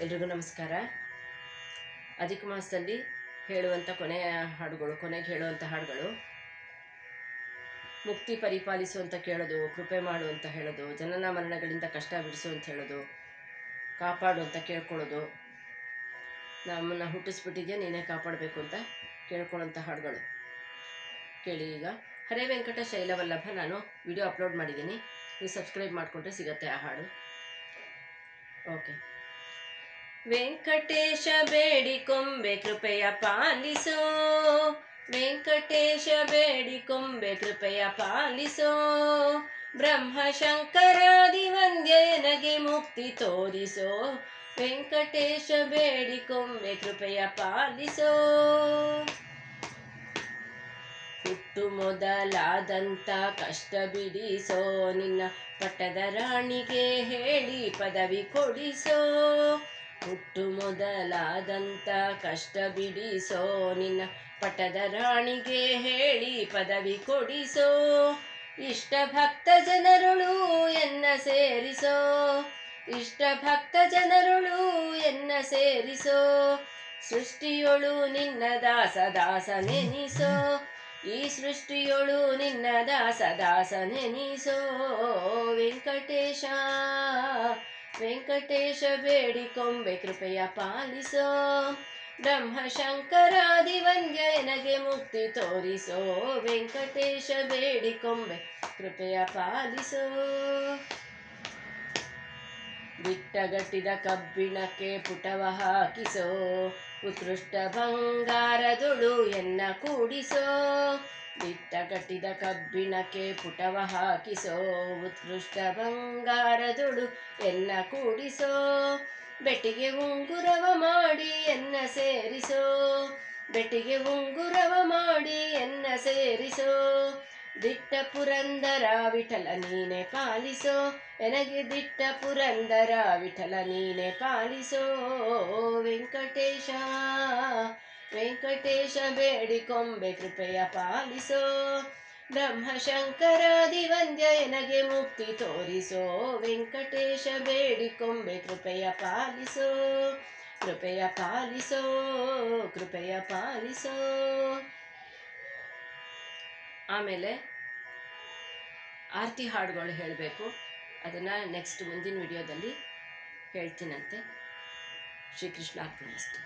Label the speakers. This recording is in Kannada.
Speaker 1: ಎಲ್ರಿಗೂ ನಮಸ್ಕಾರ. ಅಧಿಕ ಮಾಸದಲ್ಲಿ ಹೇಳುವಂಥ ಕೊನೆಗೆ ಹೇಳುವಂಥ ಹಾಡುಗಳು ಮುಕ್ತಿ ಪರಿಪಾಲಿಸು ಅಂತ ಕೇಳೋದು, ಕೃಪೆ ಮಾಡು ಅಂತ ಹೇಳೋದು, ಜನನ ಮರಣಗಳಿಂದ ಕಷ್ಟ ಬಿಡಿಸು ಅಂತ ಹೇಳೋದು, ಕಾಪಾಡು ಅಂತ ಕೇಳ್ಕೊಳ್ಳೋದು, ನಮ್ಮನ್ನು ಹುಟ್ಟಿಸ್ಬಿಟ್ಟಿದ್ಯಾ ನೀನೇ ಕಾಪಾಡಬೇಕು ಅಂತ ಕೇಳ್ಕೊಳ್ಳೋಂಥ ಹಾಡುಗಳು ಕೇಳಿ. ಈಗ ಹರೇ ವೆಂಕಟ ಶೈಲವಲ್ಲಭ ನಾನು ವಿಡಿಯೋ ಅಪ್ಲೋಡ್ ಮಾಡಿದ್ದೀನಿ, ನೀವು ಸಬ್ಸ್ಕ್ರೈಬ್ ಮಾಡಿಕೊಂಡ್ರೆ ಸಿಗತ್ತೆ ಆ ಹಾಡು. ಓಕೆ. ವೆಂಕಟೇಶ ಬೇಡಿಕೊಂಬೆ ಕೃಪೆಯ ಪಾಲಿಸೋ, ವೆಂಕಟೇಶ ಬೇಡಿಕೊಂಬೆ ಕೃಪೆಯ ಪಾಲಿಸೋ, ಬ್ರಹ್ಮ ಶಂಕರಾದಿ ವಂದ್ಯನಗೆ ಮುಕ್ತಿ ತೋರಿಸೋ, ವೆಂಕಟೇಶ ಬೇಡಿಕೊಂಬೆ ಕೃಪೆಯ ಪಾಲಿಸೋ. ಹುಟ್ಟು ಮೊದಲಾದಂಥ ಕಷ್ಟ ಬಿಡಿಸೋ, ನಿನ್ನ ಪಟ್ಟದ ರಾಣಿಗೆ ಹೇಳಿ ಪದವಿ ಕೊಡಿಸೋ, ಹುಟ್ಟು ಮೊದಲಾದಂಥ ಕಷ್ಟ ಬಿಡಿಸೋ, ನಿನ್ನ ಪಟ್ಟದ ರಾಣಿಗೆ ಹೇಳಿ ಪದವಿ ಕೊಡಿಸೋ, ಇಷ್ಟ ಭಕ್ತ ಜನರುಳು ಎನ್ನ ಸೇರಿಸೋ, ಇಷ್ಟ ಭಕ್ತ ಜನರುಳು ಎನ್ನ ಸೇರಿಸೋ, ಸೃಷ್ಟಿಯೊಳು ನಿನ್ನ ದಾಸ ದಾಸನೆನಿಸೋ, ಈ ಸೃಷ್ಟಿಯೊಳು ನಿನ್ನ ದಾಸ ದಾಸನೆನಿಸೋ, ವೆಂಕಟೇಶ ವೆಂಕಟೇಶ ಬೇಡಿಕೊಂಬೆ ಕೃಪೆಯ ಪಾಲಿಸೋ, ಬ್ರಹ್ಮ ಶಂಕರಾದಿ ವಂದ್ಯನಗೆ ಮುಕ್ತಿ ತೋರಿಸೋ, ವೆಂಕಟೇಶ ಬೇಡಿಕೊಂಬೆ ಕೃಪೆಯ ಪಾಲಿಸೋ. ಬಿಟ್ಟಗಟ್ಟಿದ ಕಬ್ಬಿಣಕ್ಕೆ ಪುಟವ ಹಾಕಿಸೋ, ಉತ್ಕೃಷ್ಟ ಬಂಗಾರದೊಳು ಎನ್ನ ಕೂಡಿಸೋ, ಬಿಟ್ಟಗಟ್ಟಿದ ಕಬ್ಬಿಣಕ್ಕೆ ಪುಟವ ಹಾಕಿಸೋ, ಉತ್ಕೃಷ್ಟ ಬಂಗಾರದೊಳು ಎನ್ನ ಕೂಡಿಸೋ, ಬೆಟ್ಟಿಗೆ ಉಂಗುರವ ಮಾಡಿ ಎನ್ನ ಸೇರಿಸೋ, ಬೆಟ್ಟಿಗೆ ಉಂಗುರವ ಮಾಡಿ ಎನ್ನ ಸೇರಿಸೋ, ದಿಟ್ಟ ಪುರಂದರ ವಿಠಲ ನೀನೆ ಪಾಲಿಸೋ, ಎನಗೆ ದಿಟ್ಟ ಪುರಂದರ ವಿಠಲ ನೀನೆ ಪಾಲಿಸೋ, ವೆಂಕಟೇಶ ವೆಂಕಟೇಶ ಬೇಡಿಕೊಂಬೆ ಕೃಪೆಯ ಪಾಲಿಸೋ, ಬ್ರಹ್ಮ ಶಂಕರಾದಿ ವಂದ್ಯನಗೆ ಮುಕ್ತಿ ತೋರಿಸೋ, ವೆಂಕಟೇಶ ಬೇಡಿಕೊಂಬೆ ಕೃಪೆಯ ಪಾಲಿಸೋ, ಕೃಪೆಯ ಪಾಲಿಸೋ, ಕೃಪೆಯ ಪಾಲಿಸೋ. ಆಮೇಲೆ ಆರತಿ ಹಾಡುಗಳು ಹೇಳಬೇಕು, ಅದನ್ನು ನೆಕ್ಸ್ಟ್ ಮುಂದಿನ ವಿಡಿಯೋದಲ್ಲಿ ಹೇಳ್ತೀನಂತೆ. ಶ್ರೀಕೃಷ್ಣ ಅರ್ಪಣಮಸ್ತು.